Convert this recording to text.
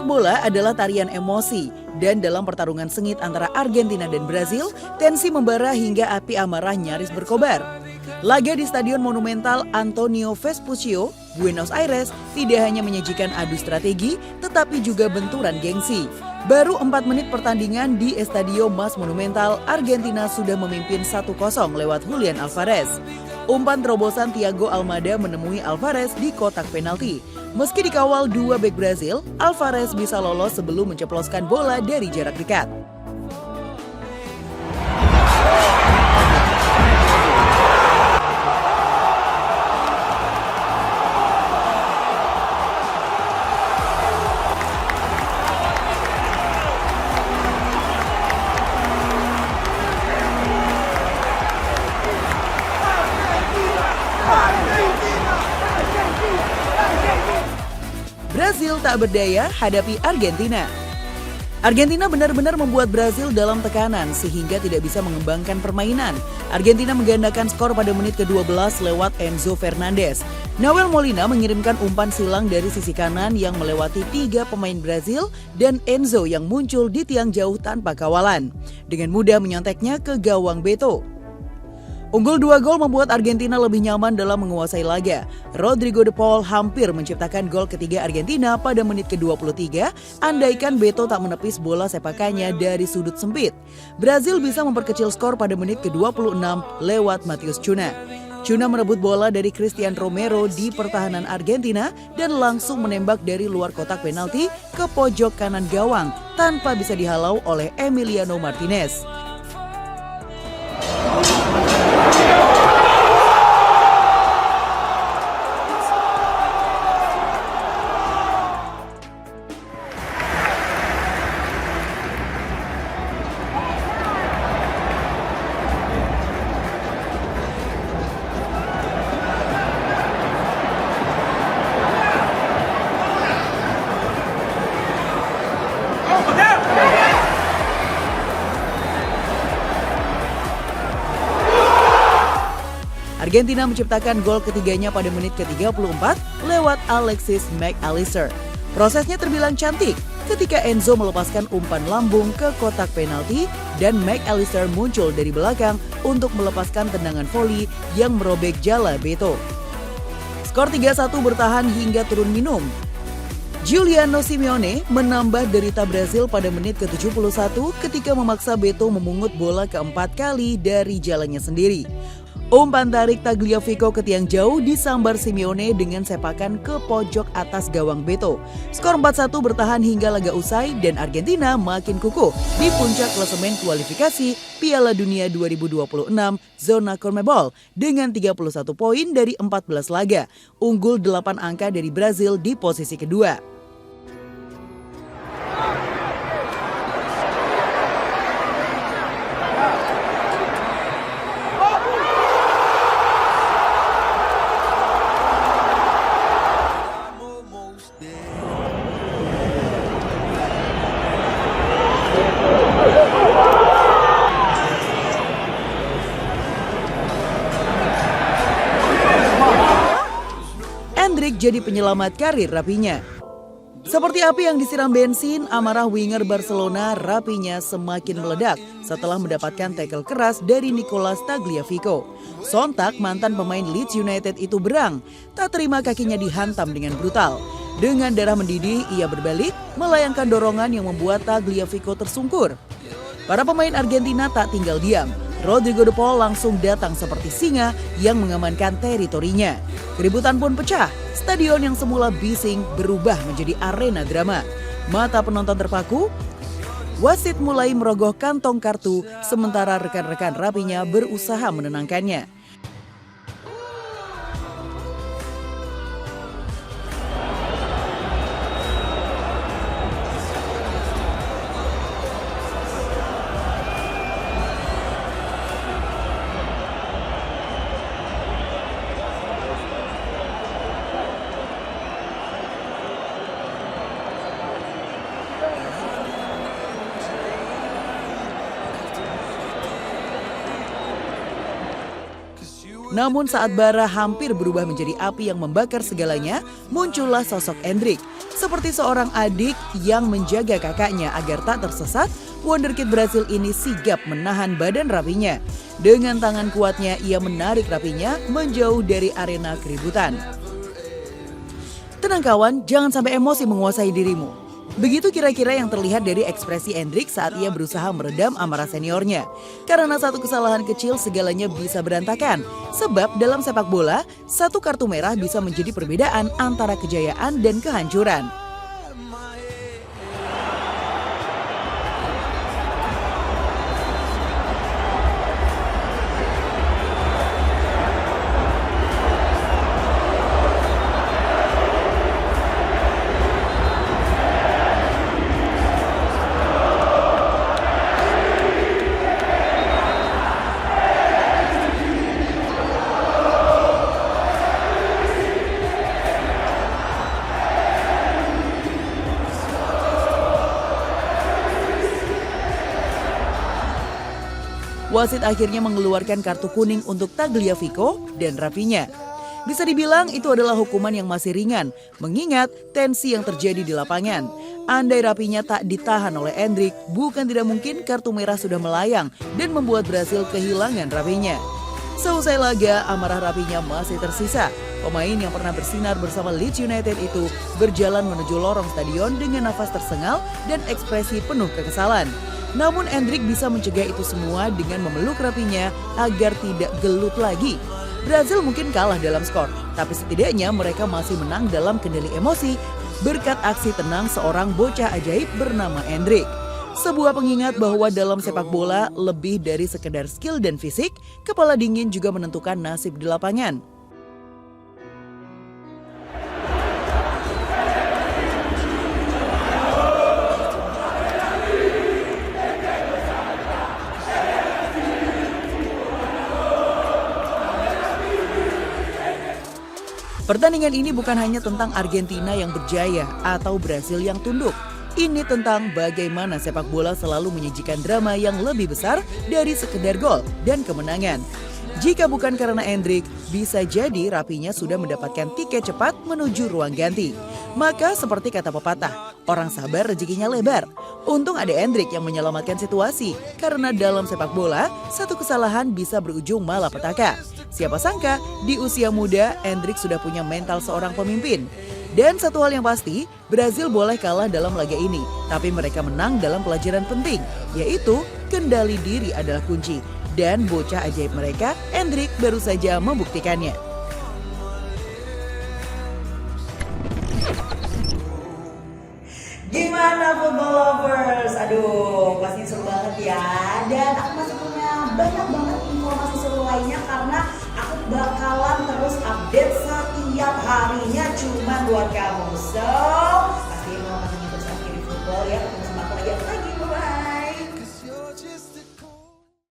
Sepak bola adalah tarian emosi, dan dalam pertarungan sengit antara Argentina dan Brazil, tensi membara hingga api amarah nyaris berkobar. Laga di Stadion Monumental Antonio Vespuccio, Buenos Aires, tidak hanya menyajikan adu strategi, tetapi juga benturan gengsi. Baru 4 menit pertandingan di Estadio Mas Monumental, Argentina sudah memimpin 1-0 lewat Julian Alvarez. Umpan terobosan Thiago Almada menemui Alvarez di kotak penalti. Meski dikawal 2 bek Brazil, Alvarez bisa lolos sebelum menceploskan bola dari jarak dekat. Brazil tak berdaya hadapi Argentina. Argentina benar-benar membuat Brazil dalam tekanan sehingga tidak bisa mengembangkan permainan. Argentina menggandakan skor pada menit ke-12 lewat Enzo Fernandez. Nahuel Molina mengirimkan umpan silang dari sisi kanan yang melewati 3 pemain Brazil dan Enzo yang muncul di tiang jauh tanpa kawalan. Dengan mudah menyonteknya ke gawang Beto. Unggul 2 gol membuat Argentina lebih nyaman dalam menguasai laga. Rodrigo de Paul hampir menciptakan gol ketiga Argentina pada menit ke-23, andaikan Beto tak menepis bola sepakannya dari sudut sempit. Brazil bisa memperkecil skor pada menit ke-26 lewat Matheus Cunha. Cunha merebut bola dari Christian Romero di pertahanan Argentina dan langsung menembak dari luar kotak penalti ke pojok kanan gawang tanpa bisa dihalau oleh Emiliano Martinez. Argentina menciptakan gol ketiganya pada menit ke-34 lewat Alexis Mac Allister. Prosesnya terbilang cantik ketika Enzo melepaskan umpan lambung ke kotak penalti dan Mac Allister muncul dari belakang untuk melepaskan tendangan voli yang merobek jala Beto. Skor 3-1 bertahan hingga turun minum. Giuliano Simeone menambah derita Brazil pada menit ke-71 ketika memaksa Beto memungut bola keempat kali dari jalannya sendiri. Umpan tarik Tagliafico ke tiang jauh disambar Simeone dengan sepakan ke pojok atas gawang Beto. Skor 4-1 bertahan hingga laga usai dan Argentina makin kukuh di puncak klasemen kualifikasi Piala Dunia 2026 zona CONMEBOL dengan 31 poin dari 14 laga, unggul 8 angka dari Brazil di posisi kedua. Endrick jadi penyelamat karir Rapinya. Seperti api yang disiram bensin, amarah winger Barcelona Rapinya semakin meledak setelah mendapatkan tackle keras dari Nicolas Tagliafico. Sontak mantan pemain Leeds United itu berang, tak terima kakinya dihantam dengan brutal. Dengan darah mendidih, ia berbalik, melayangkan dorongan yang membuat Tagliafico tersungkur. Para pemain Argentina tak tinggal diam. Rodrigo de Paul langsung datang seperti singa yang mengamankan teritorinya. Keributan pun pecah. Stadion yang semula bising berubah menjadi arena drama. Mata penonton terpaku. Wasit mulai merogoh kantong kartu sementara rekan-rekan Rapinya berusaha menenangkannya. Namun saat bara hampir berubah menjadi api yang membakar segalanya, muncullah sosok Endrick. Seperti seorang adik yang menjaga kakaknya agar tak tersesat, wonderkid Brasil ini sigap menahan badan rapinya. Dengan tangan kuatnya, ia menarik rapinya menjauh dari arena keributan. Tenang kawan, jangan sampai emosi menguasai dirimu. Begitu kira-kira yang terlihat dari ekspresi Endrick saat ia berusaha meredam amarah seniornya. Karena satu kesalahan kecil segalanya bisa berantakan. Sebab dalam sepak bola, satu kartu merah bisa menjadi perbedaan antara kejayaan dan kehancuran. Wasit akhirnya mengeluarkan kartu kuning untuk Tagliafico dan Rafinha. Bisa dibilang itu adalah hukuman yang masih ringan, mengingat tensi yang terjadi di lapangan. Andai Rafinha tak ditahan oleh Endrick, bukan tidak mungkin kartu merah sudah melayang dan membuat Brasil kehilangan Rafinha. Seusai laga, amarah Rafinha masih tersisa. Pemain yang pernah bersinar bersama Leeds United itu berjalan menuju lorong stadion dengan nafas tersengal dan ekspresi penuh kekesalan. Namun Endrick bisa mencegah itu semua dengan memeluk Rafinha agar tidak gelut lagi. Brasil mungkin kalah dalam skor, tapi setidaknya mereka masih menang dalam kendali emosi berkat aksi tenang seorang bocah ajaib bernama Endrick. Sebuah pengingat bahwa dalam sepak bola lebih dari sekedar skill dan fisik, kepala dingin juga menentukan nasib di lapangan. Pertandingan ini bukan hanya tentang Argentina yang berjaya atau Brasil yang tunduk. Ini tentang bagaimana sepak bola selalu menyajikan drama yang lebih besar dari sekedar gol dan kemenangan. Jika bukan karena Endrick, bisa jadi Rafinha sudah mendapatkan tiket cepat menuju ruang ganti. Maka seperti kata pepatah, orang sabar rezekinya lebar. Untung ada Endrick yang menyelamatkan situasi, karena dalam sepak bola, satu kesalahan bisa berujung malapetaka. Siapa sangka, di usia muda, Endrick sudah punya mental seorang pemimpin. Dan satu hal yang pasti, Brasil boleh kalah dalam laga ini, tapi mereka menang dalam pelajaran penting, yaitu kendali diri adalah kunci. Dan bocah ajaib mereka, Endrick, baru saja membuktikannya. Gimana football lovers? Aduh, pasti seru banget ya. Dan aku masih punya banyak banget informasi seru lainnya karena aku bakalan terus update setiap harinya cuma buat kamu. So, pasti mau pantengin terus Akhiri Football ya.